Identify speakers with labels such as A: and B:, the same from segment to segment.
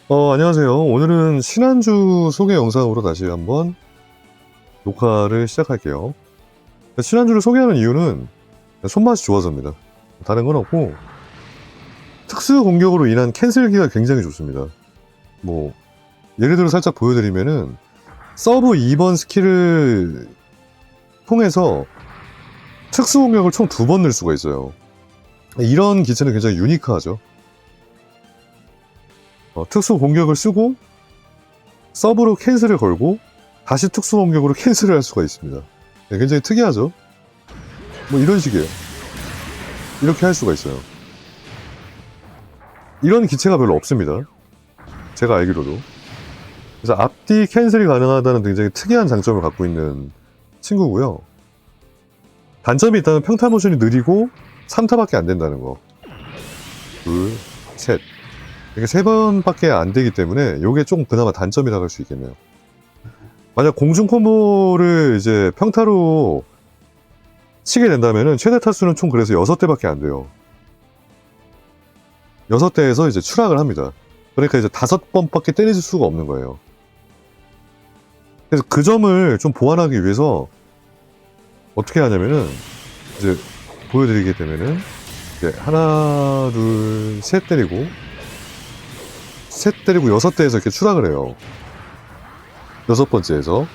A: 안녕하세요. 오늘은 신안주 소개 영상으로 다시 한번 녹화를 시작할게요. 신안주를 소개하는 이유는 손맛이 좋아서입니다. 다른 건 없고, 특수 공격으로 인한 캔슬기가 굉장히 좋습니다. 예를 들어 살짝 보여드리면은, 서브 2번 스킬을 통해서 특수 공격을 총 2번 넣을 수가 있어요. 이런 기체는 굉장히 유니크하죠. 특수 공격을 쓰고 서브로 캔슬을 걸고 다시 특수 공격으로 캔슬을 할 수가 있습니다. 굉장히 특이하죠. 이런 식이에요. 이렇게 할 수가 있어요. 이런 기체가 별로 없습니다. 제가 알기로도. 그래서 앞뒤 캔슬이 가능하다는 굉장히 특이한 장점을 갖고 있는 친구고요. 단점이 있다면 평타 모션이 느리고 3타밖에 안 된다는 거. 둘, 셋. 이게 3번밖에 안 되기 때문에 이게 조금 그나마 단점이라고 할 수 있겠네요. 만약 공중 콤보를 이제 평타로 치게 된다면은 최대 타수는 총 그래서 6대밖에 안 돼요. 6대에서 이제 추락을 합니다. 그러니까 이제 5번밖에 때릴 수가 없는 거예요. 그래서 그 점을 좀 보완하기 위해서 어떻게 하냐면은 이제 보여드리게 되면은 이제 하나, 둘, 셋 때리고 6대에서 이렇게 추락을 해요. 6번째에서.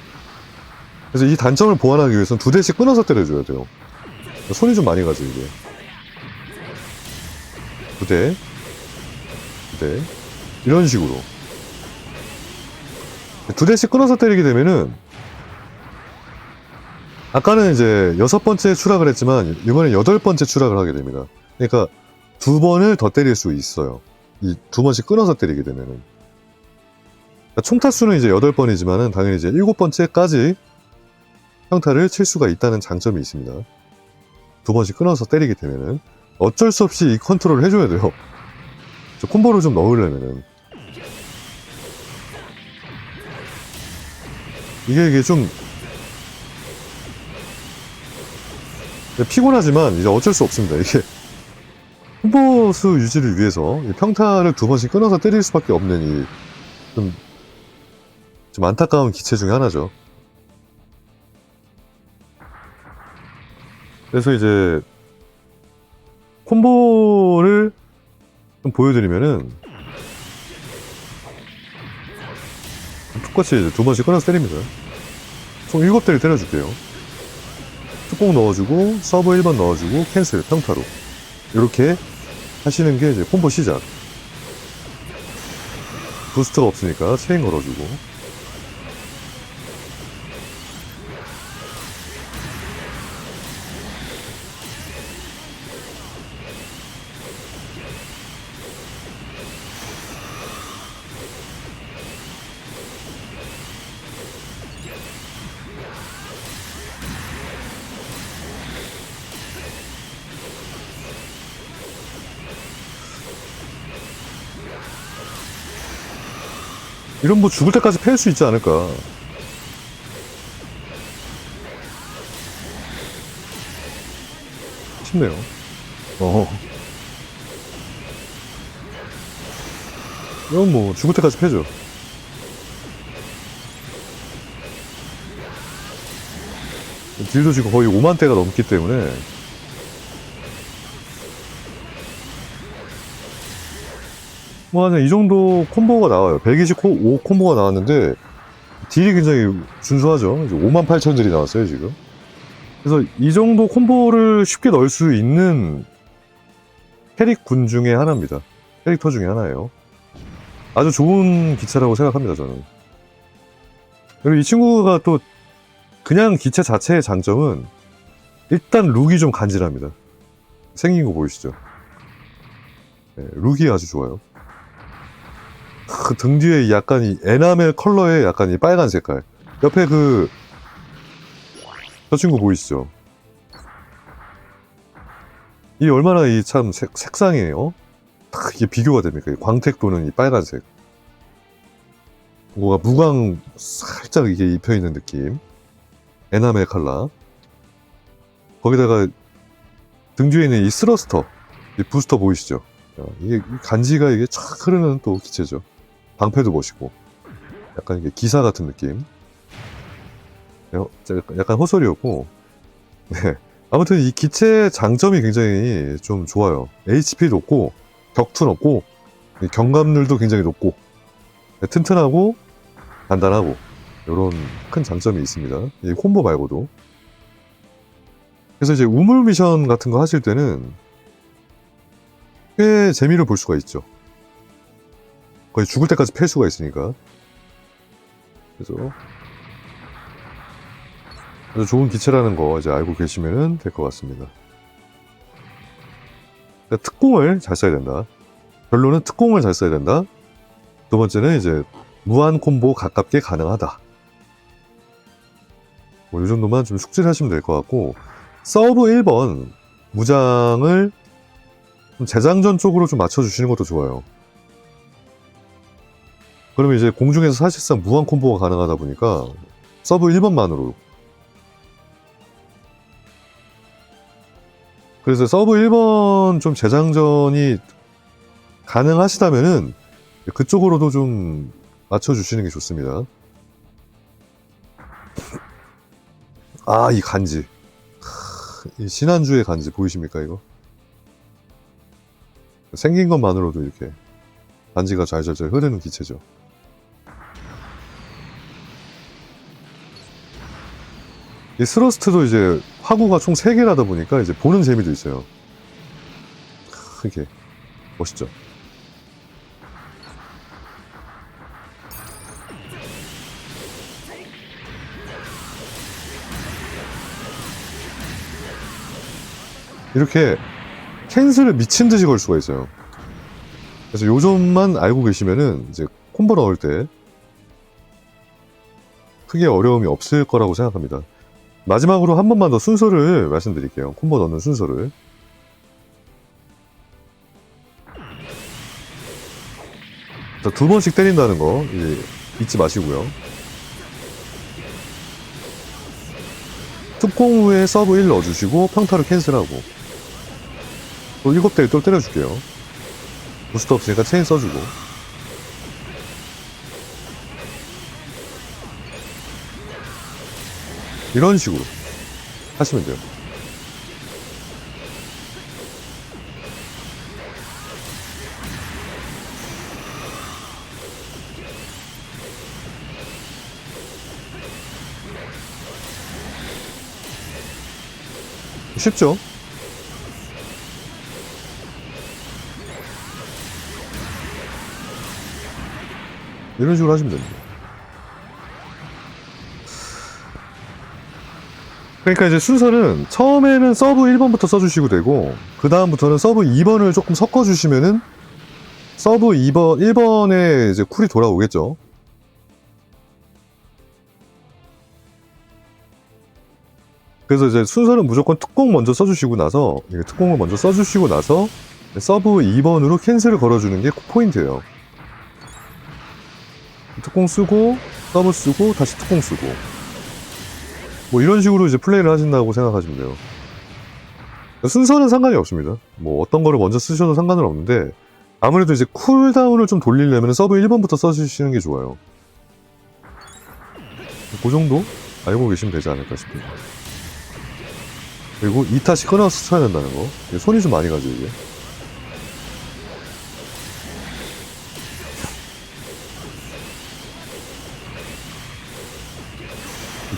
A: 그래서 이 단점을 보완하기 위해서는 2대씩 끊어서 때려줘야 돼요. 손이 좀 많이 가죠, 이게. 2대. 이런 식으로. 2대씩 끊어서 때리게 되면은, 아까는 이제 6번째 추락을 했지만, 이번엔 8번째 추락을 하게 됩니다. 그러니까 2번을 더 때릴 수 있어요. 이 2번씩 끊어서 때리게 되면은. 총 타수는 이제 8번이지만은 당연히 이제 7번째까지 평타를 칠 수가 있다는 장점이 있습니다. 2번씩 끊어서 때리게 되면은 어쩔 수 없이 이 컨트롤을 해줘야 돼요. 콤보를 좀 넣으려면은. 이게 좀 피곤하지만 이제 어쩔 수 없습니다. 이게 콤보 수 유지를 위해서 평타를 2번씩 끊어서 때릴 수밖에 없는 이 좀 안타까운 기체 중에 하나죠. 그래서 이제 콤보를 좀 보여드리면은 똑같이 이제 2번씩 끊어서 때립니다. 총 7대를 때려줄게요. 뚜껑 넣어주고 서브 1번 넣어주고 캔슬 평타로 이렇게 하시는 게 이제 콤보 시작. 부스터가 없으니까 체인 걸어주고. 이런 죽을 때까지 패할 수 있지 않을까 싶네요. 이건 죽을 때까지 패죠. 딜도 지금 거의 5만대가 넘기 때문에 한 이 정도 콤보가 나와요. 125 콤보가 나왔는데 딜이 굉장히 준수하죠. 이제 58,000딜이 나왔어요 지금. 그래서 이 정도 콤보를 쉽게 넣을 수 있는 캐릭군 중에 하나입니다. 캐릭터 중에 하나예요. 아주 좋은 기체라고 생각합니다 저는. 그리고 이 친구가 또 그냥 기체 자체의 장점은 일단 룩이 좀 간지납니다. 생긴 거 보이시죠? 네, 룩이 아주 좋아요. 그 등 뒤에 약간 이 에나멜 컬러의 약간 이 빨간 색깔. 옆에 저 친구 보이시죠? 이 얼마나 이 참 색상이에요. 딱 이게 비교가 됩니까? 이 광택 도는 이 빨간색. 뭐가 무광 살짝 이게 입혀있는 느낌. 에나멜 컬러. 거기다가 등 뒤에 있는 이 스러스터. 이 부스터 보이시죠? 이게 간지가 이게 촥 흐르는 또 기체죠. 방패도 멋있고 약간 이게 기사 같은 느낌. 약간 헛소리였고. 네. 아무튼 이 기체 장점이 굉장히 좀 좋아요. HP 높고 격투 높고 경감률도 굉장히 높고 튼튼하고 단단하고 이런 큰 장점이 있습니다. 이 콤보 말고도. 그래서 이제 우물 미션 같은 거 하실 때는 꽤 재미를 볼 수가 있죠. 거의 죽을 때까지 팰 수가 있으니까. 그래서 아주 좋은 기체라는 거 이제 알고 계시면 될 것 같습니다. 그러니까 특공을 잘 써야 된다. 결론은 특공을 잘 써야 된다. 두 번째는 이제 무한 콤보 가깝게 가능하다. 뭐 이 정도만 좀 숙지를 하시면 될 것 같고, 서브 1번 무장을 좀 재장전 쪽으로 좀 맞춰주시는 것도 좋아요. 그러면 이제 공중에서 사실상 무한 콤보가 가능하다 보니까 서브 1번만으로. 그래서 서브 1번 좀 재장전이 가능하시다면은 그쪽으로도 좀 맞춰주시는 게 좋습니다. 아, 이 간지. 이 신한주의 간지 보이십니까, 이거? 생긴 것만으로도 이렇게 간지가 잘잘잘 흐르는 기체죠. 이 스러스트도 이제 화구가 총 3개라다 보니까 이제 보는 재미도 있어요. 이렇게 멋있죠. 이렇게 캔슬을 미친 듯이 걸 수가 있어요. 그래서 요 점만 알고 계시면은 이제 콤보 넣을 때 크게 어려움이 없을 거라고 생각합니다. 마지막으로 한 번만 더 순서를 말씀드릴게요. 콤보 넣는 순서를. 자, 2번씩 때린다는 거 이제 잊지 마시고요. 특공 후에 서브 1 넣어주시고 평타를 캔슬하고 또 7대1 또 때려줄게요. 부스터 없으니까 체인 써주고. 이런 식으로 하시면 돼요. 쉽죠? 이런 식으로 하시면 됩니다. 그러니까 이제 순서는 처음에는 서브 1번부터 써주시고 되고, 그 다음부터는 서브 2번을 조금 섞어주시면은 서브 2번, 1번에 이제 쿨이 돌아오겠죠. 그래서 이제 순서는 무조건 특공 먼저 써주시고 나서, 특공을 먼저 써주시고 나서 서브 2번으로 캔슬을 걸어주는 게 포인트예요. 특공 쓰고, 서브 쓰고, 다시 특공 쓰고. 뭐 이런 식으로 이제 플레이를 하신다고 생각하시면 돼요. 순서는 상관이 없습니다. 뭐 어떤 거를 먼저 쓰셔도 상관은 없는데, 아무래도 이제 쿨다운을 좀 돌리려면 서브 1번부터 써주시는 게 좋아요. 그 정도 알고 계시면 되지 않을까 싶습니다. 그리고 2타씩 끊어서 쳐야 된다는 거. 손이 좀 많이 가죠, 이게.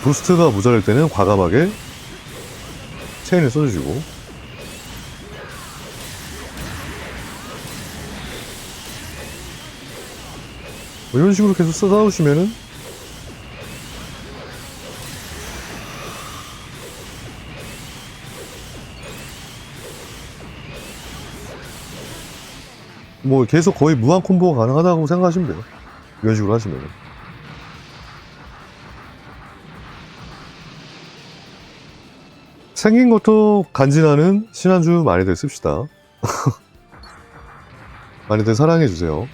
A: 부스트가 모자랄 때는 과감하게 체인을 써주시고. 뭐 이런 식으로 계속 써다오시면은 뭐 계속 거의 무한 콤보가 가능하다고 생각하시면 돼요. 이런 식으로 하시면은. 생긴 것도 간지나는 신한주 많이들 씁시다. 많이들 사랑해주세요.